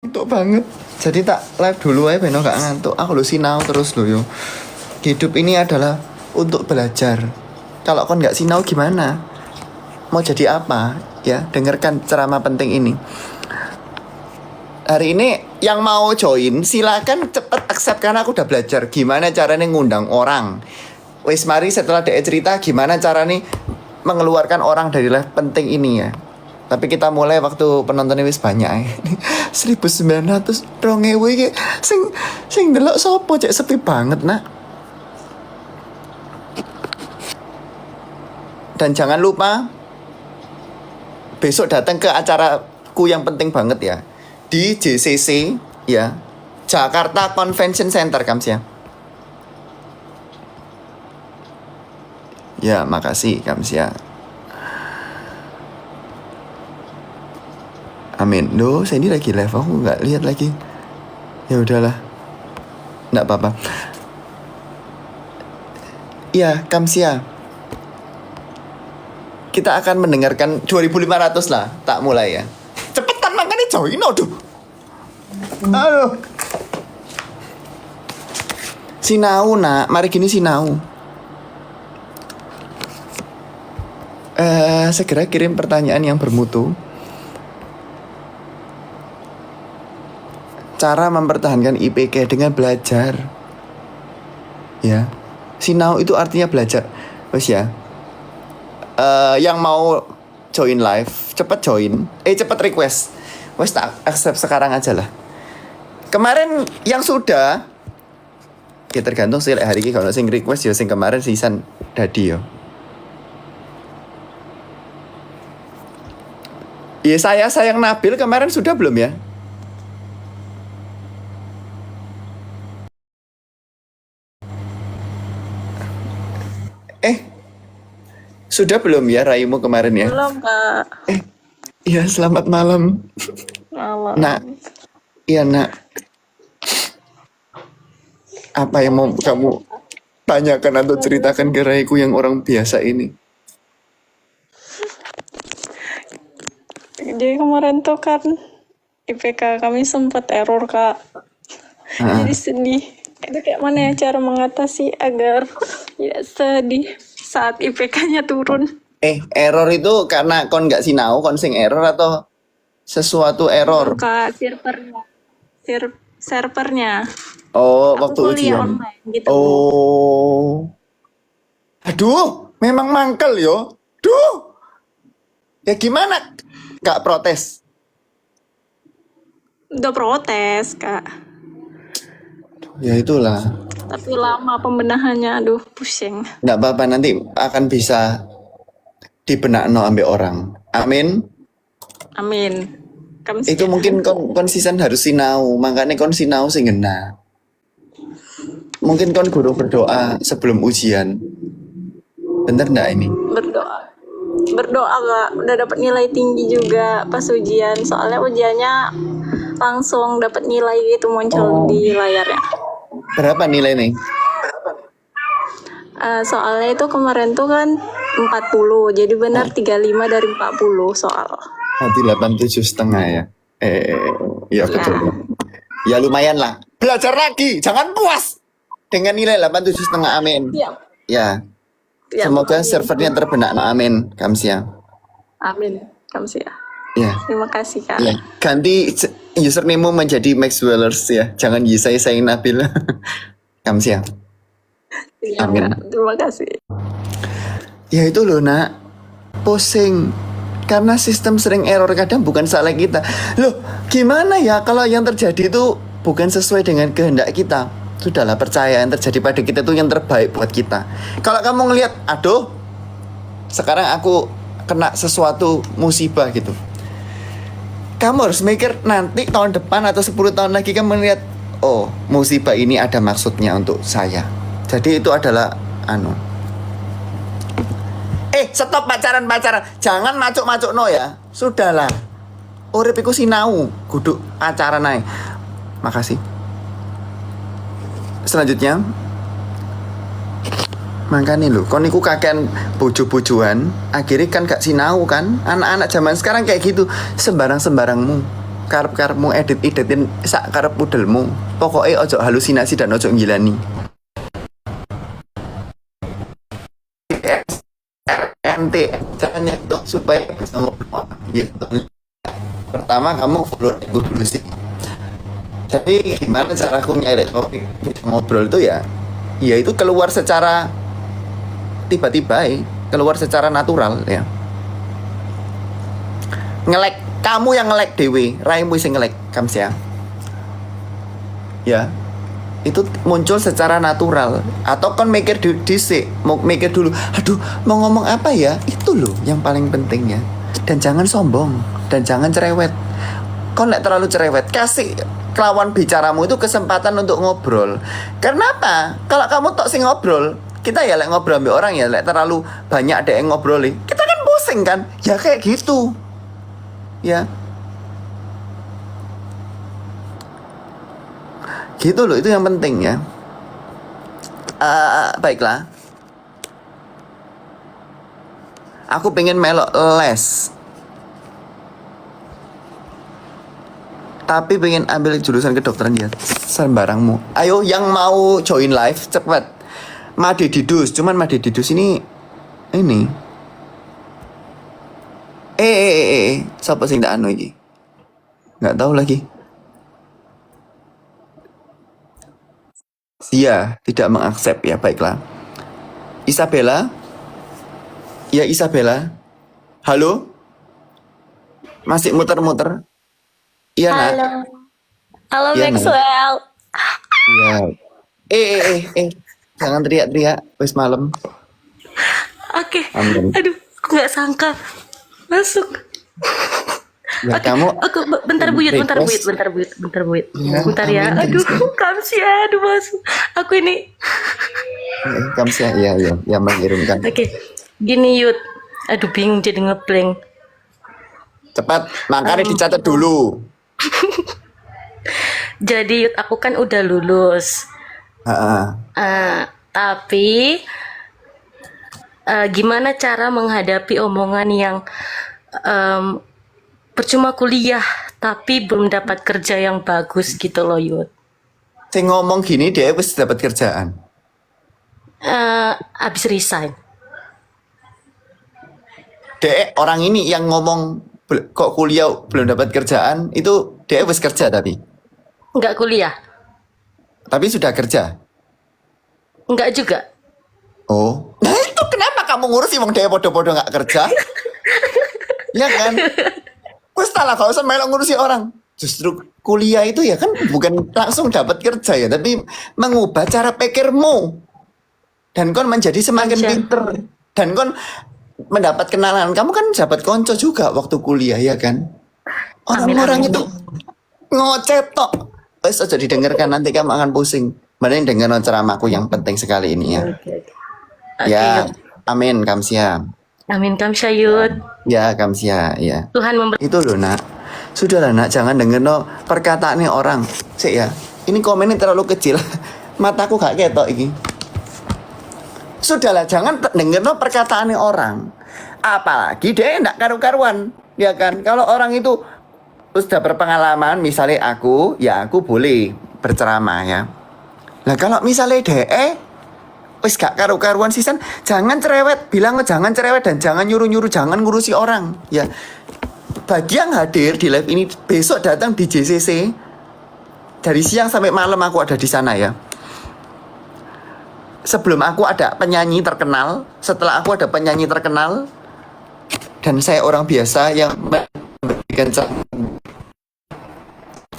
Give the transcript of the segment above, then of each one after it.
Ngantuk banget. Jadi tak live dulu aja beno gak ngantuk. Aku lu sinau terus lo yo. Hidup ini adalah untuk belajar. Kalau kon nggak sinau gimana? Mau jadi apa? Ya, dengarkan ceramah penting ini. Hari ini yang mau join silakan cepet accept karena aku udah belajar gimana caranya ngundang orang. Wes mari setelah dia cerita gimana caranya mengeluarkan orang dari live penting ini ya. Tapi kita mulai waktu penontonnya wis banyak ya. 1900 rongewe iki sing delok sopo cek sepi banget nak. Dan jangan lupa besok datang ke acaraku yang penting banget ya di JCC ya, Jakarta Convention Center Kams ya. Ya makasih Kams ya. Amin. Loh, saya ini lagi live, aku nggak lihat lagi. Ya udahlah, nggak apa-apa. Iya, Kamsia. Kita akan mendengarkan 2500 lah, tak mulai ya. Cepetan makanya join, aduh. Aduh. Sinau nak, mari gini sinau. Segera kirim pertanyaan yang bermutu. Cara mempertahankan IPK dengan belajar. Ya. Sinau itu artinya belajar. Wes ya. Yang mau join live, cepet join. Cepet request. Wes tak accept sekarang aja lah. Kemarin yang sudah ya tergantung sih hari ini kalau sing request ya sing kemarin sisan dadi yo. Ya saya sayang Nabil kemarin sudah belum ya? Sudah belum ya Raimu kemarin ya? Belum, Kak. Iya selamat malam. Malam. Nak, iya nak. Apa yang mau kamu tanyakan atau ceritakan ke Raiku yang orang biasa ini? Jadi kemarin tuh kan IPK kami sempat error, Kak. Jadi sedih. Itu kayak mana ya cara mengatasi agar tidak sedih saat IPK-nya turun? Error itu karena kon nggak sinau, kon sing error atau sesuatu error? Kak, servernya. Oh, Aku waktu kuliah ujian. online gitu. Oh. Aduh, memang mangkel yo. Duh. Ya gimana? Gak protes. Udah protes, Kak. Ya itulah. Tapi lama pembenahannya, aduh pusing. Nggak apa-apa, nanti akan bisa dibenakno ambil orang. Amin. Amin. Kamu Itu mungkin konsisten harus sinau, makanya kon sinau sing ngena. Mungkin kon guru berdoa sebelum ujian. Bener nggak ini? Berdoa Kak, udah dapat nilai tinggi juga pas ujian. Soalnya ujiannya langsung dapat nilai gitu muncul di layarnya. Berapa nilai nih? Soalnya itu kemarin tuh kan 40, jadi benar 35 dari 40 soal. Nanti 87,5 ya. Ya betul. Ya lumayan lah. Belajar lagi, jangan puas dengan nilai 87,5. Amin. Ya. Semoga servernya terbenak. Amin. Kamsia. Amin. Kamsia. Ya. Terima kasih Kak. Ya. Ganti username menjadi Max Wellers ya. Jangan Yisai sayang Nabil. Kamsia. Amin. Terima kasih. Ya itu loh nak, pusing. Karena sistem sering error kadang bukan salah kita. Loh gimana ya kalau yang terjadi itu bukan sesuai dengan kehendak kita? Sudahlah percaya yang terjadi pada kita itu yang terbaik buat kita. Kalau kamu ngelihat, aduh, sekarang aku kena sesuatu musibah gitu. Kamu harus mikir nanti tahun depan atau 10 tahun lagi kamu melihat, oh musibah ini ada maksudnya untuk saya. Jadi itu adalah stop pacaran. Jangan macuk no ya. Sudahlah. Urip iku sinau, kudu pacaran ae. Makasih. Selanjutnya, makanya lho, kon niku kakean bojo-bojoan, akhirnya kan gak sinau kan. Anak-anak zaman sekarang kayak gitu, sembarang-sembarangmu. karep-karepmu edit-editin sak karep pudelmu. Pokoknya ojo halusinasi dan ojo ngilani. Nanti caranya itu supaya bisa ngobrol gitu. Pertama kamu follow aku dulu sih. Tapi gimana cara aku nyari topik ngobrol itu ya? Ya itu keluar secara tiba-tiba, keluar secara natural ya. Ngelek, kamu yang ngelek dewe, raimu sing ngelek Kamsia. Ya. Itu muncul secara natural atau kan mikir dhisik, mau mikir dulu, aduh mau ngomong apa ya, itu loh yang paling penting ya. Dan jangan sombong dan jangan cerewet. Kau nggak terlalu cerewet, kasih lawan bicaramu itu kesempatan untuk ngobrol. Karena apa? Kalau kamu tok sing ngobrol, kita ya lek ngobrol sama orang ya lek terlalu banyak ada yang ngobroli, kita kan pusing kan, ya kayak gitu ya. Gitu loh, itu yang penting ya. Baiklah. Aku pengen melok les. Tapi pengen ambil jurusan kedokteran ya. Sembarangmu. Ayo yang mau join live cepet. Made Didus, cuman Made Didus ini. Siapa sih ndak anu iki? Nggak tahu lagi. Sia tidak mengaksep ya, baiklah. Isabella? Ya Isabella. Halo? Masih muter-muter? Iya nak? Halo. Halo Iya, Nak. Maxwell. Iya. Jangan teriak-teriak, wis malam. Oke. Amin. Aduh, aku nggak sangka masuk. Ya Oke, kamu bentar buyut. request. Ya, Bentar ya. amin, Aduh, Kamsia. Kamsia, aduh masuk. Aku ini. Kamsia, ya mengirimkan. Oke, gini Yud. Aduh, bingung jadi ngeblank. Cepat, makanya dicatat dulu. Jadi Yud, aku kan udah lulus. Ha-ha. Tapi gimana cara menghadapi omongan yang percuma kuliah tapi belum dapat kerja yang bagus gitu loh Yud. Saya ngomong gini dia wis dapat kerjaan. Abis resign. Dek, orang ini yang ngomong kok kuliah belum dapat kerjaan itu dia wis kerja tapi Nggak sudah kerja. nggak juga. Oh, nah itu kenapa kamu ngurusi wong dia podo-podo nggak kerja? Ya kan? Wes lah kalau usah melok ngurusi orang. Justru kuliah itu ya kan bukan langsung dapat kerja ya, tapi mengubah cara pikirmu. Dan kon menjadi semakin Aja. pinter. Dan kon mendapat kenalan. Kamu kan dapat konco juga waktu kuliah ya kan? Orang-orang Amin. itu ngocetok. Wes aja didengarkan, nanti kamu akan pusing. Mending dengar ceramahku yang penting sekali ini ya. Oke, Ya, Yud. amin Kamsia. Amin Kamsya Yud. Ya Kamsia, ya. Tuhan memberi. Itu loh nak. Sudahlah nak, jangan denger no perkataan orang. Sik ya. Ini komennya terlalu kecil. Mataku gak ketok iki. Sudahlah, jangan denger no perkataan orang. Apalagi dia enggak karu-karuan, ya kan? Kalau orang itu sudah berpengalaman, misalnya aku, ya aku boleh berceramah ya. Nah kalau misalnya dia wis gak karu-karuan sisan, jangan cerewet, bilang jangan cerewet dan jangan nyuruh-nyuruh, jangan ngurusi orang ya. Bagi yang hadir di live ini, besok datang di JCC dari siang sampai malam aku ada di sana ya. Sebelum aku ada penyanyi terkenal, setelah aku ada penyanyi terkenal, dan saya orang biasa yang memberikan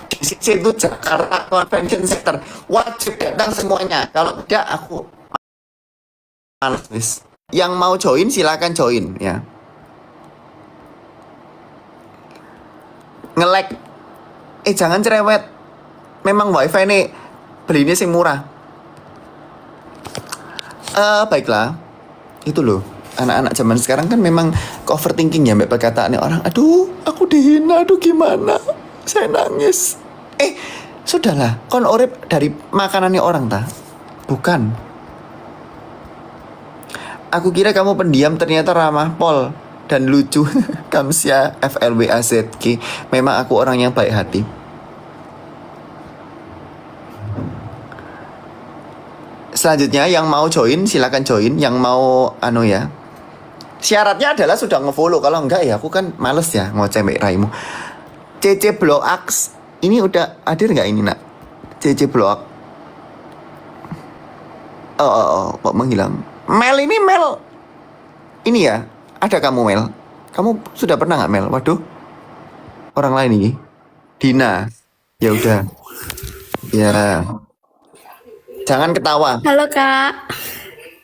di situ Jakarta Convention Center, wajib datang semuanya. Kalau tidak aku males. Yang mau join silakan join ya. Nge-lag. Jangan cerewet. Memang wifi nih belinya sing murah. Baiklah. Itu loh. Anak-anak zaman sekarang kan memang overthinking ya mbak perkataannya orang. Aduh, aku dihina, aduh gimana? Saya nangis. Sudahlah, kon urip dari makanannya orang ta? Bukan. Aku kira kamu pendiam, ternyata ramah pol. dan lucu. Kamsia FLWAZK. Memang aku orang yang baik hati. Selanjutnya yang mau join silakan join. Yang mau ya. Syaratnya adalah sudah ngefollow. Kalau enggak ya aku kan males ya ngoceh Mbak Raimu. CC Bloax. Ini udah hadir nggak ini nak? CC Bloax. Kok menghilang? Mel ini Mel. Ini ya. Ada kamu Mel. Kamu sudah pernah nggak Mel? Waduh. Orang lain ini. Dina. Ya udah. Ya. Jangan ketawa. Halo Kak.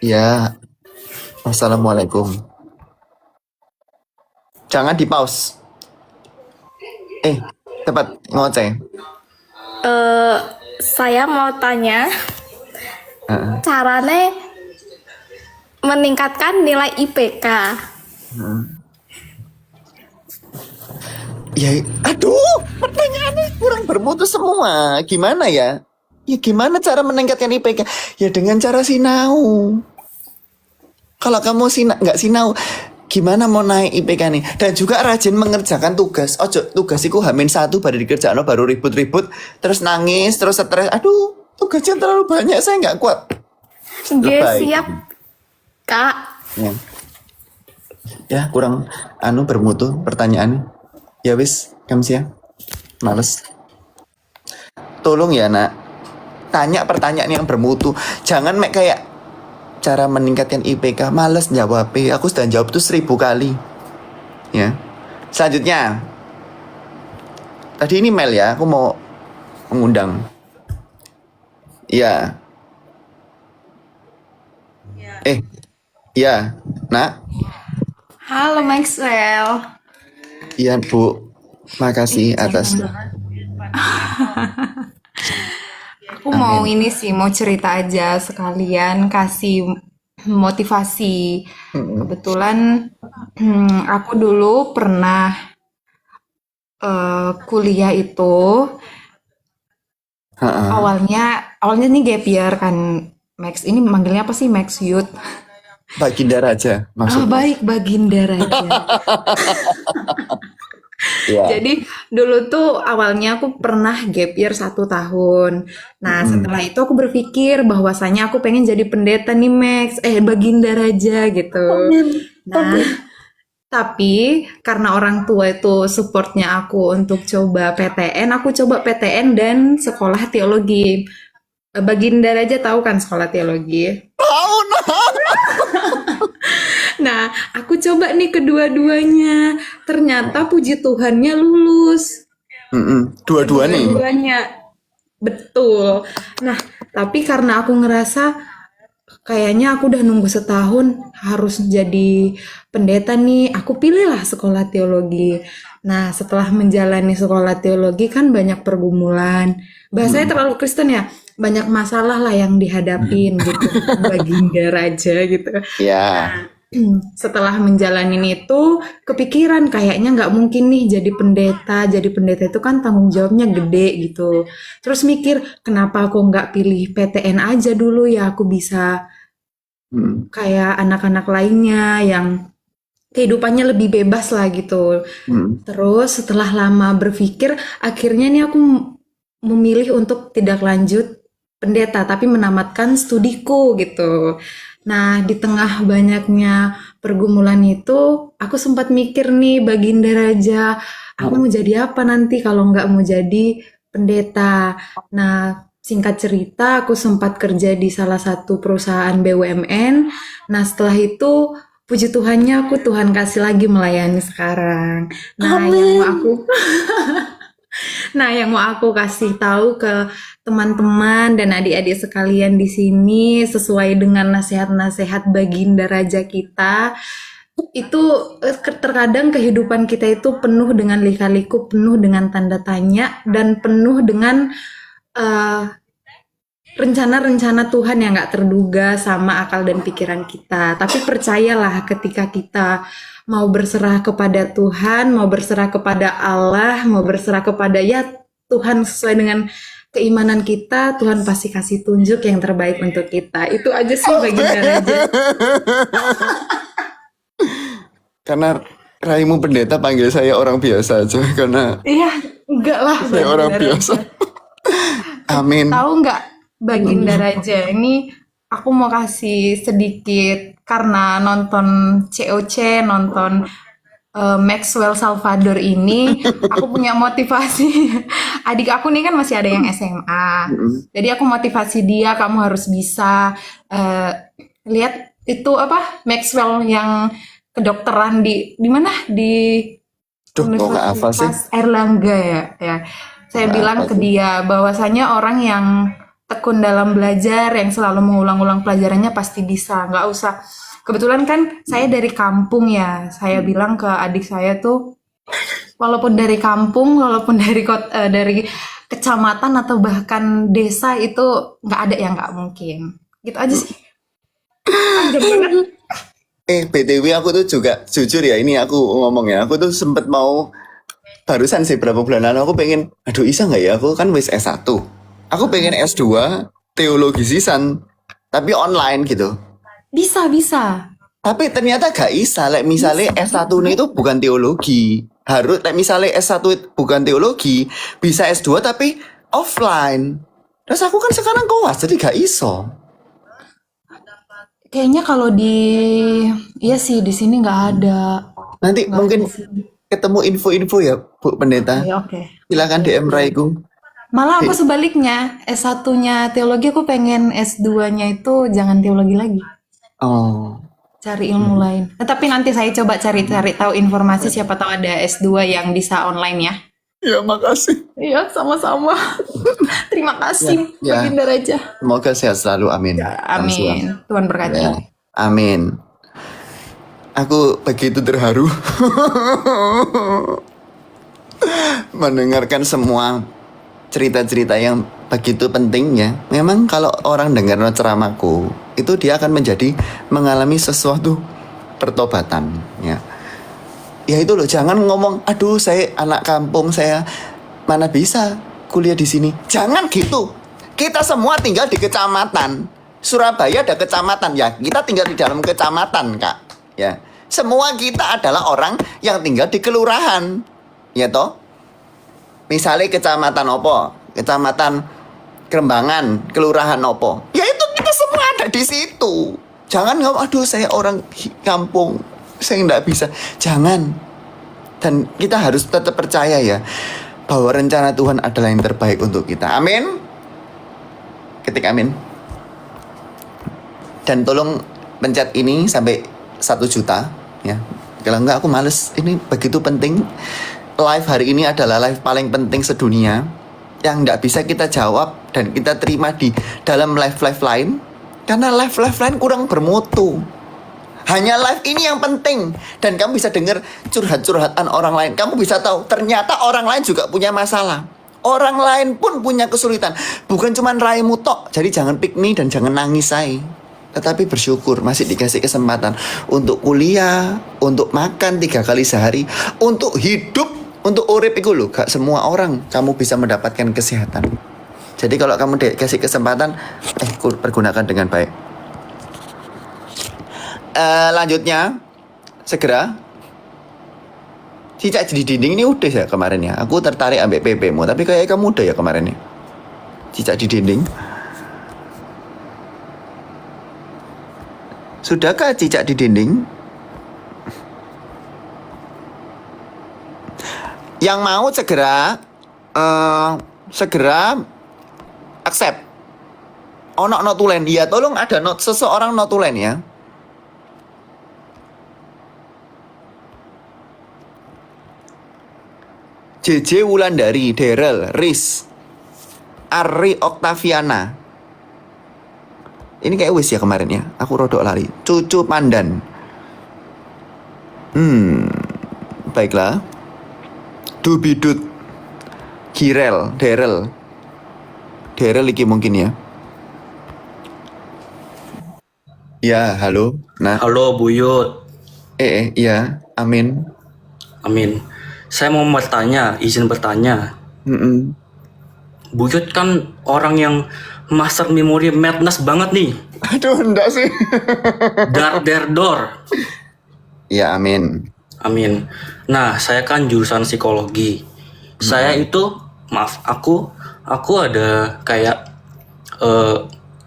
Ya. Assalamualaikum. Jangan di pause. Cepat ngoceh. Saya mau tanya caranya meningkatkan nilai IPK. Ya, aduh, pertanyaannya kurang bermutu semua. Gimana ya? Ya gimana cara meningkatkan IPK? Ya dengan cara sinau. Kalau kamu nggak sinau, gimana mau naik IPK nih? Dan juga rajin mengerjakan tugas. Ojo, tugasiku H-1 baru dikerjakan, baru ribut-ribut, terus nangis, terus stres. Aduh, tugasnya terlalu banyak, saya nggak kuat. Oke, siap Kak. Ya kurang bermutu pertanyaan. Ya wis, Kamsia. Males. Tolong ya nak. Tanya pertanyaan yang bermutu. Jangan kayak cara meningkatkan IPK. Males jawab. Aku sudah jawab tuh 1000 kali. Ya. Selanjutnya. Tadi ini Mel ya. Aku mau mengundang. Iya. Ya. Nak. Halo Maxwell. Iya Bu. Makasih atas. Aku mau ini sih, mau cerita aja sekalian kasih motivasi. Kebetulan aku dulu pernah kuliah itu awalnya nih gap year kan, Max. Ini manggilnya apa sih, Max Youth? Baginda Raja maksudnya. Baik, Baginda Raja. Ya. Jadi dulu tuh awalnya aku pernah gap year 1 tahun. Nah setelah itu aku berpikir bahwasanya aku pengen jadi pendeta nih Max, Baginda Raja gitu. Nah tapi karena orang tua itu supportnya aku untuk coba PTN, aku coba PTN dan sekolah teologi. Baginda Raja tahu kan sekolah teologi? Tahu nah. Nah, aku coba nih kedua-duanya. Ternyata puji Tuhannya lulus. Dua-dua nih. Dua-duanya. Betul. Nah, tapi karena aku ngerasa kayaknya aku udah nunggu setahun harus jadi pendeta nih, aku pilihlah sekolah teologi. Nah, setelah menjalani sekolah teologi kan banyak pergumulan. Bahasanya terlalu Kristen ya, banyak masalah lah yang dihadapin gitu. Baginda Raja gitu. Ya. Setelah menjalanin itu kepikiran kayaknya nggak mungkin nih jadi pendeta. Jadi pendeta itu kan tanggung jawabnya gede gitu. Terus mikir kenapa aku nggak pilih PTN aja dulu ya, aku bisa kayak anak-anak lainnya yang kehidupannya lebih bebas lah gitu. Terus setelah lama berpikir akhirnya nih aku memilih untuk tidak lanjut pendeta tapi menamatkan studiku gitu. Nah, di tengah banyaknya pergumulan itu, aku sempat mikir nih, Baginda Raja, aku mau jadi apa nanti kalau nggak mau jadi pendeta. Nah, singkat cerita, aku sempat kerja di salah satu perusahaan BUMN. Nah, setelah itu, puji Tuhannya, Tuhan kasih lagi melayani sekarang. Nah, yang mau aku kasih tahu ke teman-teman dan adik-adik sekalian di sini sesuai dengan nasihat-nasihat Baginda Raja kita, itu terkadang kehidupan kita itu penuh dengan lika-liku, penuh dengan tanda tanya dan penuh dengan rencana-rencana Tuhan yang nggak terduga sama akal dan pikiran kita. Tapi percayalah ketika kita mau berserah kepada Tuhan, mau berserah kepada Allah, mau berserah kepada Tuhan sesuai dengan keimanan kita, Tuhan pasti kasih tunjuk yang terbaik untuk kita. Itu aja sih Baginda Raja. Karena Raimu pendeta panggil saya orang biasa aja karena Iya, enggak lah. saya orang Baginda biasa. Raja. Amin. Tahu nggak Baginda Raja? Ini aku mau kasih sedikit karena nonton COC, nonton Maxwell Salvador ini, aku punya motivasi. Adik aku nih kan masih ada yang SMA, jadi aku motivasi dia, kamu harus bisa lihat itu apa Maxwell yang kedokteran di mana di Duh, kok nggak hafal sih? Universitas Erlangga ya. Saya Nggak bilang hafal ke sih. dia bahwasanya orang yang tekun dalam belajar, yang selalu mengulang-ulang pelajarannya pasti bisa. Nggak usah. Kebetulan kan saya dari kampung ya. Saya bilang ke adik saya tuh, walaupun dari kampung, walaupun dari dari kecamatan atau bahkan desa itu nggak ada yang nggak mungkin. Gitu aja sih. Panjang banget. BTW aku tuh juga jujur ya, ini aku ngomong ya, aku tuh sempet mau barusan sih berapa bulan lalu aku pengen, aduh bisa nggak ya, aku kan wis S1, aku pengen S2 teologi sisan tapi online gitu. Bisa. Tapi ternyata gak bisa, misalnya S1 ini itu bukan teologi. Harus, misalnya S1 bukan teologi, bisa S2 tapi offline. Terus aku kan sekarang koas, jadi gak iso. Kayaknya kalau iya sih di sini nggak ada. Nanti Nggak mungkin ada sih. ketemu info-info ya, Bu Pendeta. Ya, oke. Silakan DM Raiku. Malah aku sebaliknya, S1-nya teologi aku pengen S2-nya itu jangan teologi lagi. Oh, Cari ilmu lain. Tapi nanti saya coba cari-cari tahu informasi, siapa tahu ada S2 yang bisa online ya. ya makasih. Iya, sama-sama. Terima kasih, Ya. Baginda Raja. Semoga sehat selalu, amin. Amin. Tuhan berkati. Ya, amin. Aku begitu terharu mendengarkan semua cerita-cerita yang begitu pentingnya. Memang kalau orang dengar ceramahku, itu dia akan mengalami sesuatu pertobatan. Ya itu loh, jangan ngomong, aduh saya anak kampung, saya mana bisa kuliah di sini. Jangan gitu. Kita semua tinggal di kecamatan. Surabaya ada kecamatan ya. Kita tinggal di dalam kecamatan, Kak. Ya. Semua kita adalah orang yang tinggal di kelurahan. Ya toh? Misalnya kecamatan opo? Kecamatan Krembangan, kelurahan opo? Ya itu kita semua ada di situ. Jangan ngomong, aduh saya orang kampung, saya nggak bisa. Jangan. Dan kita harus tetap percaya ya, bahwa rencana Tuhan adalah yang terbaik untuk kita. Amin. Ketik amin. Dan tolong pencet ini sampai 1 juta ya. Kalau enggak aku males. Ini begitu penting. Live hari ini adalah live paling penting sedunia yang nggak bisa kita jawab dan kita terima di dalam live-live lain, karena live-live lain kurang bermutu. Hanya live ini yang penting, dan kamu bisa dengar curhat-curhatan orang lain. Kamu bisa tahu ternyata orang lain juga punya masalah. Orang lain pun punya kesulitan. Bukan cuma Raimu tok. Jadi jangan pick me dan jangan nangis say. Tetapi bersyukur masih dikasih kesempatan untuk kuliah, untuk makan 3 kali sehari, untuk hidup, untuk urip itu loh. Gak semua orang kamu bisa mendapatkan kesehatan. Jadi kalau kamu dikasih kesempatan, pergunakan dengan baik. Lanjutnya, segera cicak di dinding ini udah ya kemarin ya. Aku tertarik ambek PP-mu, tapi kayak kamu udah ya kemarin ya. Cicak di dinding. Sudahkah cicak di dinding? Yang mau segera accept. Ono notulen ya, tolong ada seseorang notulen ya. JJ Wulandari, Daryl, Riz, Ari Oktaviana. Ini kayak wis ya kemarin ya. Aku rodok lari. Cucu Pandan. Baiklah. Dubidut, Girel, Daryl. Daryl iki mungkin ya. Ya, halo. Nah, Halo Buyut, iya, amin. amin. Saya mau bertanya, izin bertanya. Mm-mm. Buyut kan orang yang master memory madness banget nih. Aduh, enggak sih. Dar der dor. Ya, amin. Amin. Nah, saya kan jurusan psikologi. Saya itu, maaf, aku ada kayak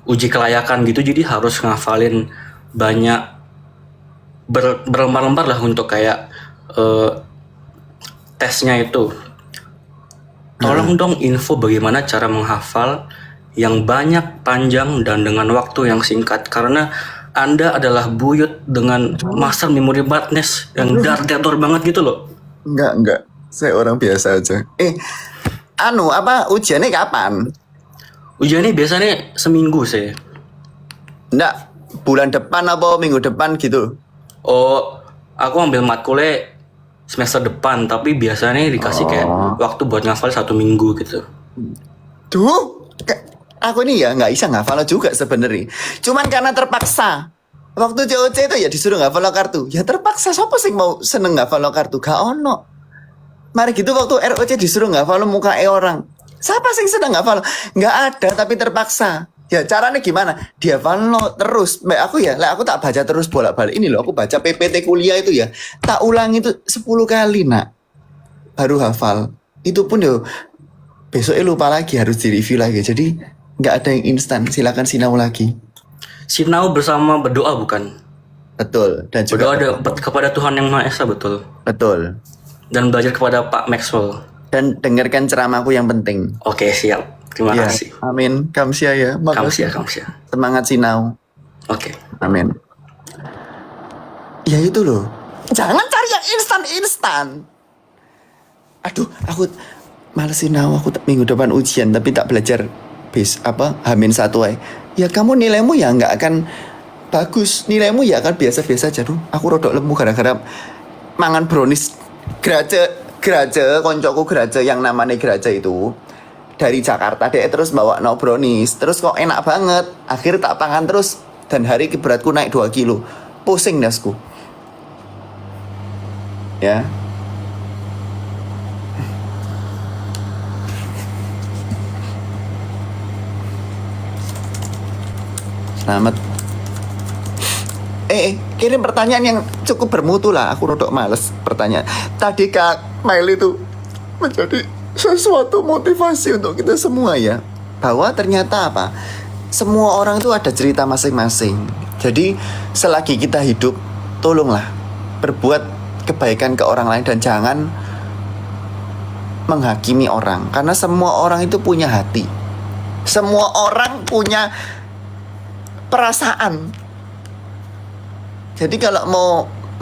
uji kelayakan gitu, jadi harus ngafalin banyak berlembar-lembar lah untuk kayak tesnya itu. Tolong dong info bagaimana cara menghafal yang banyak, panjang, dan dengan waktu yang singkat. Karena Anda adalah buyut dengan master memory madness yang dar-dar banget gitu loh. Enggak. Saya orang biasa aja. Ujiannya kapan? Ujiannya biasanya seminggu sih. Enggak, bulan depan apa minggu depan gitu. Oh, aku ambil matkulnya semester depan, tapi biasanya dikasih kayak waktu buat ngafal 1 minggu gitu. Aku ini ya nggak bisa ngafal juga sebenarnya. Cuman karena terpaksa. Waktu COC itu ya disuruh ngafal kartu. Ya terpaksa, siapa sih mau seneng ngafal kartu? Gak ono. Mari gitu waktu ROC disuruh ngafal muka orang. Siapa sih seneng ngafal? Nggak ada, tapi terpaksa. Ya caranya gimana? Dia hafal terus. Aku tak baca terus bolak-balik. Ini loh, aku baca PPT kuliah itu ya. Tak ulang itu 10 kali nak. Baru hafal. Itu pun yo besoknya lupa lagi, harus di-review lagi. Jadi nggak ada yang instan. Silakan sinau lagi. Sinau bersama berdoa bukan? Betul. Dan juga Berdoa kepada Tuhan Yang Maha Esa, betul. betul. Dan belajar kepada Pak Maxwell. Dan dengarkan ceramahku yang penting. Oke, siap. Terima Ya, kasih. amin. Kamsia ya. Makasih. Kamsia. Semangat sinau. Oke. Amin. Ya itu loh. Jangan cari yang instan-instan. Aduh, aku males sinau. Aku minggu depan ujian tapi tak belajar H-1 aja. Ya kamu nilaimu ya nggak akan bagus. Nilaimu ya akan biasa-biasa aja. Duh, aku rodok lemu gara-gara mangan brownies Geraja, koncoku Geraja yang namanya Geraja itu dari Jakarta, dia terus bawa no brownies, terus kok enak banget, akhir tak pangan terus, dan hari beratku naik 2 kilo, pusing dasku. Ya. Selamat. Kirim pertanyaan yang cukup bermutu lah, aku rodok males pertanyaan. Tadi Kak Mail itu menjadi sesuatu motivasi untuk kita semua ya, bahwa ternyata semua orang itu ada cerita masing-masing. Jadi selagi kita hidup, tolonglah berbuat kebaikan ke orang lain dan jangan menghakimi orang, karena semua orang itu punya hati, semua orang punya perasaan. Jadi kalau mau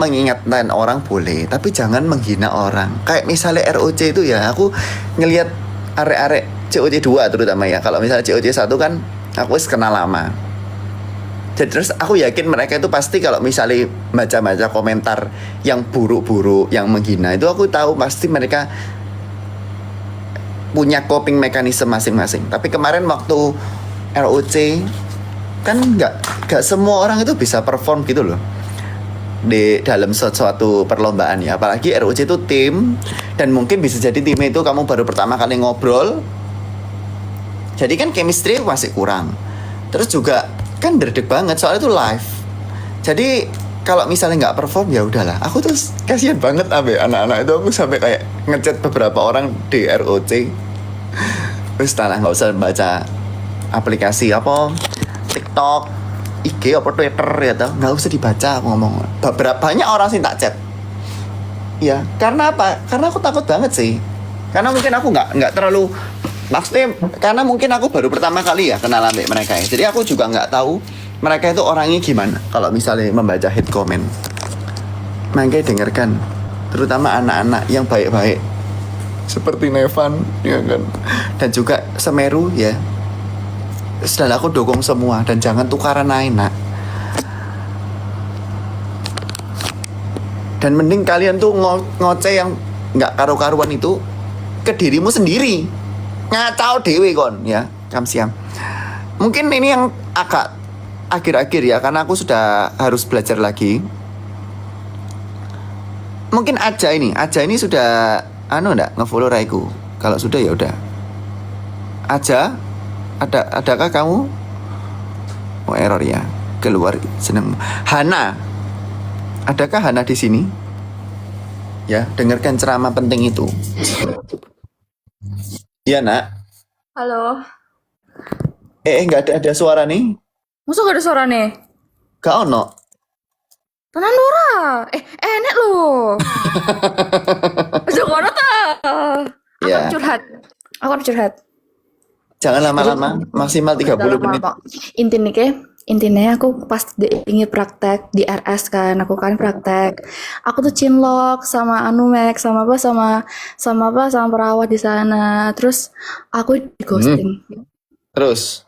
mengingatkan orang boleh, tapi jangan menghina orang. Kayak misalnya ROC itu ya, aku ngelihat arek-arek COC 2 terutama ya. Kalau misalnya COC 1 kan aku wis kenal lama. Jadi terus aku yakin mereka itu pasti kalau misalnya baca-baca komentar yang buruk-buruk, yang menghina, itu aku tahu pasti mereka punya coping mekanisme masing-masing. Tapi kemarin waktu ROC kan nggak semua orang itu bisa perform gitu loh di dalam suatu perlombaan ya, apalagi ROC itu tim, dan mungkin bisa jadi tim itu kamu baru pertama kali ngobrol, jadi kan chemistry masih kurang, terus juga kan derdek banget soalnya itu live. Jadi kalau misalnya nggak perform ya udahlah. Aku tuh kasihan banget anak-anak itu, aku sampai kayak ngechat beberapa orang di ROC, terus nggak usah baca aplikasi TikTok, IG apa Twitter ya tau, nggak usah dibaca. Aku ngomong banyak orang sih tak chat ya, karena apa? Karena aku takut banget sih, karena mungkin aku nggak terlalu, maksudnya karena mungkin aku baru pertama kali ya kenal sama mereka ya, jadi aku juga nggak tahu mereka itu orangnya gimana kalau misalnya membaca hate comment. Makanya dengarkan, terutama anak-anak yang baik-baik seperti Nevan ya kan, dan juga Semeru ya. Sudah aku dukung semua, dan jangan tukaran nak. Dan mending kalian tuh ngoceh yang nggak karu-karuan itu ke dirimu sendiri, ngacau dewe kon ya. Kamsiam. Mungkin ini yang agak akhir-akhir ya, karena aku sudah harus belajar lagi. Mungkin Aja ini sudah enggak nge-follow Raiku. Kalau sudah ya udah. Aja, adakah kamu? Oh, error ya. Keluar seneng. Hana. Adakah Hana di sini? Ya, dengarkan ceramah penting itu. Iya, Nak. Halo. Nggak ada suara nih. Masa gak ada suara nih? Gak ono. Tenan Dora. Enek loh. Aja kono ta. Aku Ya, curhat. Aku harus curhat. jangan lama-lama. Maksimal 30 menit. Intinya aku pas ingin praktek di RS kan, aku kan praktek. Aku tuh cinlok sama anu Max, sama perawat di sana. Terus aku di ghosting. Terus,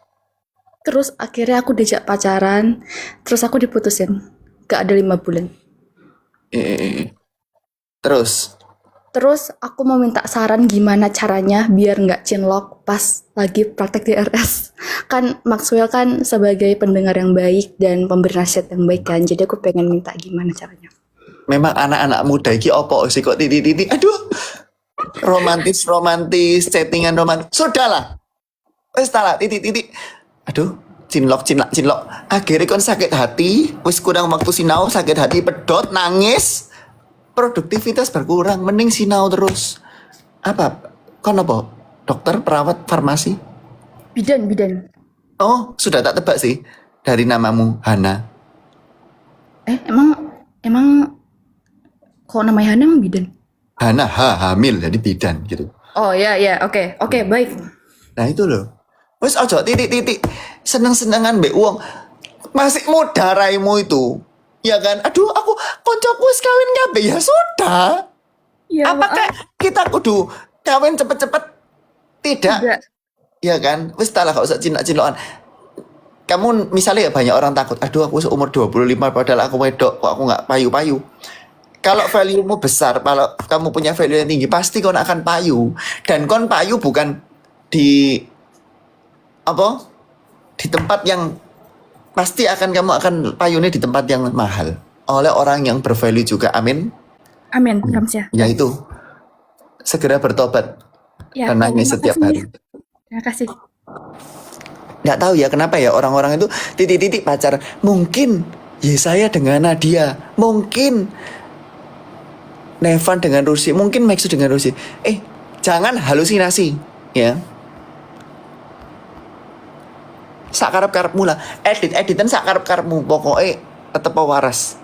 Akhirnya aku diajak pacaran, terus aku diputusin. Gak ada 5 bulan. terus. Terus aku mau minta saran gimana caranya biar nggak cinlok pas lagi praktek di RS. Kan Maxwell kan sebagai pendengar yang baik dan pemberi nasihat yang baik kan. Jadi aku pengen minta gimana caranya. Memang anak-anak muda iki opo sih kok titik-titik. Aduh. Romantis, chattingan romantis. Sudahlah. Wis talah titik-titik. Aduh, cinlok. Akhirnya kon sakit hati, wis kurang waktu sinau, sakit hati, pedot, nangis. Produktivitas berkurang, mending sinau terus. Apa? Kon apa? Dokter, perawat, farmasi? Bidan. Oh, sudah tak tebak sih. Dari namamu, Hana. Emang kok namanya Hana emang bidan? Hana, hamil, jadi bidan gitu. Oh ya, oke, baik. Nah itu loh. Wes ojo titik-titik seneng-senengan mbek uang. Masih muda raimu itu. Ya kan? Aduh, aku koncoku wis kawin kabeh ya sudah. Ya, Apakah kita kudu kawin cepet-cepet? Tidak. Tidak. Ya kan? Wis tak lah gak usah cinlok-cinlokan. Kamu misalnya ya banyak orang takut, aduh aku umur 25 padahal aku wedok, kok aku gak payu-payu. Kalau value-mu besar, kalau kamu punya value yang tinggi, pasti kon akan payu. Dan kon payu bukan di apa? Di tempat yang pasti kamu akan payune di tempat yang mahal oleh orang yang bervalue juga. Amin. Amin, Ramsya. Ya itu. Segera bertobat Ya, dan nangis terima setiap kasih. hari. Terima kasih. Nggak tahu ya kenapa ya orang-orang itu titik-titik pacar. Mungkin ya saya dengan Nadia, mungkin Nevan dengan Rusi, mungkin Maxu dengan Rusi. Jangan halusinasi ya. Sakarep-karepmu lah. Editan sakarep-karepmu. Pokoknya tetep waras.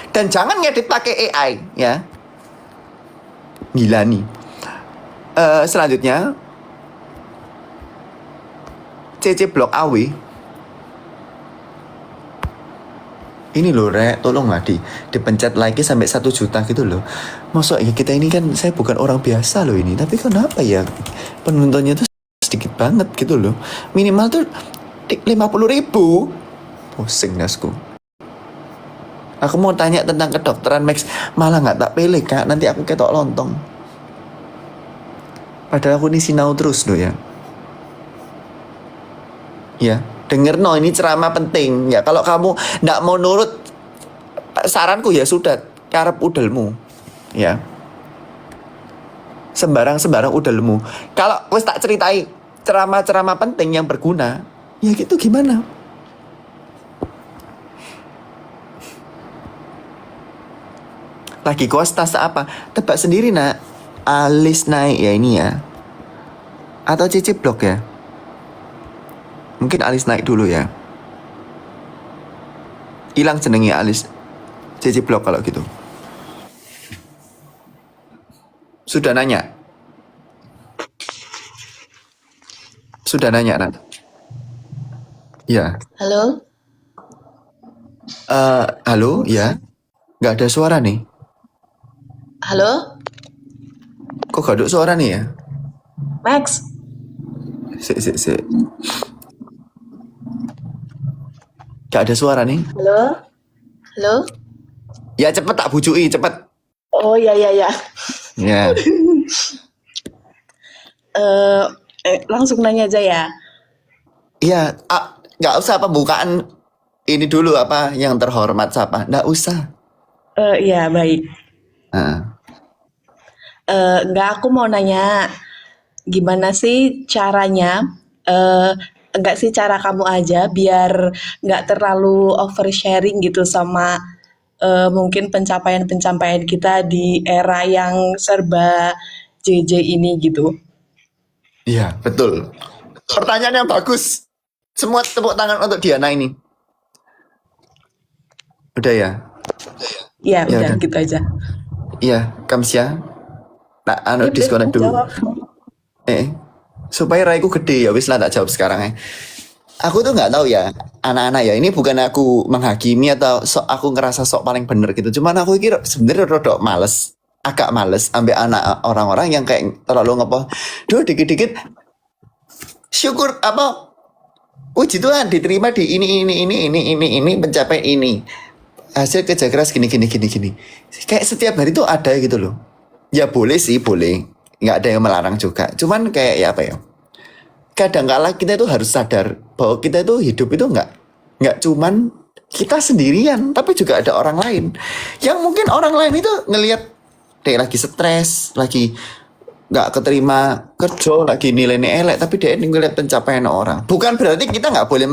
Dan jangan ngedit pakai AI ya. Gila nih. Selanjutnya CC Blok AW. Ini loh Rek, tolonglah dipencet like sampai 1 juta gitu loh. Maksudnya ya kita ini kan, saya bukan orang biasa loh ini. Tapi kenapa ya penontonnya tuh sedikit banget gitu loh. Minimal tuh 50.000. Pusing nasku. Aku mau tanya tentang kedokteran Max, malah nggak tak pilih Kak. Nanti aku ketok lontong. Padahal aku ini sinau terus loh ya. Ya, denger no, ini ceramah penting. Ya kalau kamu nggak mau nurut saranku ya sudah, karep udelmu. Ya. Sembarang udelmu. Kalau wis tak ceritai ceramah-ceramah penting yang berguna, ya gitu gimana? Lagi kos tas apa? Tebak sendiri nak. Alis naik ya ini ya. Atau CC Blok ya? Mungkin Alis naik dulu ya. Hilang jenengnya Alis. CC Blok kalau gitu. Sudah nanya? Sudah nanya nak? Ya. Halo, Halo, ya. Gak ada suara nih. halo, Kok gak ada suara nih ya? Max. Si. Gak ada suara nih. Halo, halo. Ya cepet tak bujui, cepet. Oh ya. Ya. Langsung nanya aja ya. Iya, gak usah pembukaan ini dulu apa yang terhormat siapa. Gak usah. Iya baik. Nah, Enggak, aku mau nanya, gimana sih caranya? Enggak sih cara kamu aja biar nggak terlalu oversharing gitu sama mungkin pencapaian-pencapaian kita di era yang serba JJ ini gitu. Iya, betul. Pertanyaan yang bagus. Semua tepuk tangan untuk Diana ini. Udah ya? Ya, Ya udah udah. gitu aja. Iya, Kamsia. Nah, Yep, disconnect dulu. jawab. Supaya raiku gede ya wis lah tak jawab sekarang ya. Aku tuh nggak tahu ya anak-anak ya, ini bukan aku menghakimi atau aku ngerasa sok paling bener gitu. Cuman aku kira sebenarnya rodok males, agak males ambil anak orang-orang yang kayak terlalu ngepost. Duh dikit-dikit syukur apa puji Tuhan diterima di ini mencapai ini. Hasil kerja keras gini. Kayak setiap hari tuh ada gitu loh. Ya boleh sih, boleh. Nggak ada yang melarang juga. Cuman kayak ya apa ya? Kadang-kala kita itu harus sadar bahwa kita itu hidup itu nggak cuman kita sendirian, tapi juga ada orang lain. Yang mungkin orang lain itu ngelihat dia lagi stres, lagi nggak keterima kerja, lagi nilainya elek, tapi dia ngelihat pencapaian orang. Bukan berarti kita nggak boleh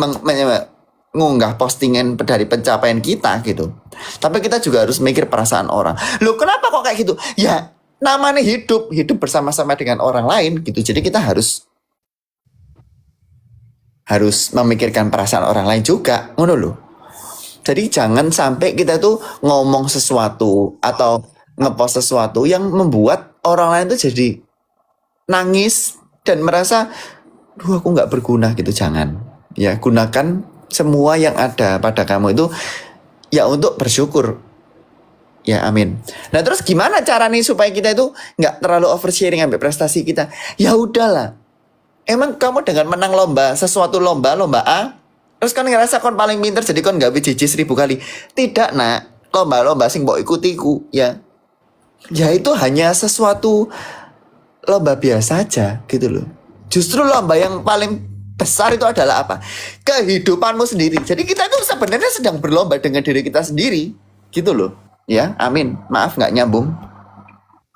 mengunggah postingan dari pencapaian kita gitu. Tapi kita juga harus mikir perasaan orang. Loh kenapa kok kayak gitu? Ya namanya hidup bersama-sama dengan orang lain gitu. Jadi kita harus memikirkan perasaan orang lain juga, ngono loh. Jadi jangan sampai kita tuh ngomong sesuatu atau ngepost sesuatu yang membuat orang lain tuh jadi nangis dan merasa, duh aku nggak berguna gitu. Jangan. Ya gunakan semua yang ada pada kamu itu ya untuk bersyukur. Ya amin. Nah terus gimana cara nih supaya kita itu nggak terlalu oversharing sampai prestasi kita? Ya udahlah. Emang kamu dengan menang sesuatu lomba A, terus kan ngerasa kon paling pinter jadi kon gak BJJ 1000 kali. Tidak nak, lomba-lomba sing mbok ikutiku ya. Ya itu hanya sesuatu lomba biasa aja gitu loh. Justru lomba yang paling besar itu adalah apa? Kehidupanmu sendiri. Jadi kita itu sebenarnya sedang berlomba dengan diri kita sendiri gitu loh. Ya, amin. Maaf nggak nyambung.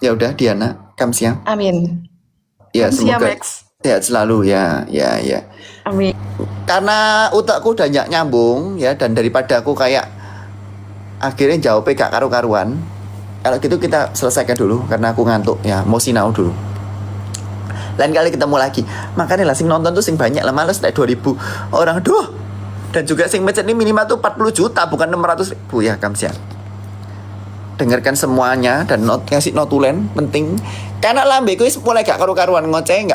Ya udah Diana, Kamsia. Amin. Ya Kamsia, semoga Max. sehat selalu ya. Amin. Karena otakku udah nyambung ya, dan daripada aku kayak akhirnya jawabnya gak karu-karuan, kalau gitu kita selesaikan dulu karena aku ngantuk ya, mau sinau dulu. Lain kali ketemu lagi. Makanya lah sing nonton tuh sing banyak lah, males kayak 2000 orang doh. Dan juga sing mecet ini minimal tuh 40 juta bukan 600 ribu ya Kamsia. Dengarkan semuanya dan ngasih notulen penting. Karena lambeku mulai gak karu-karuan ngoceh,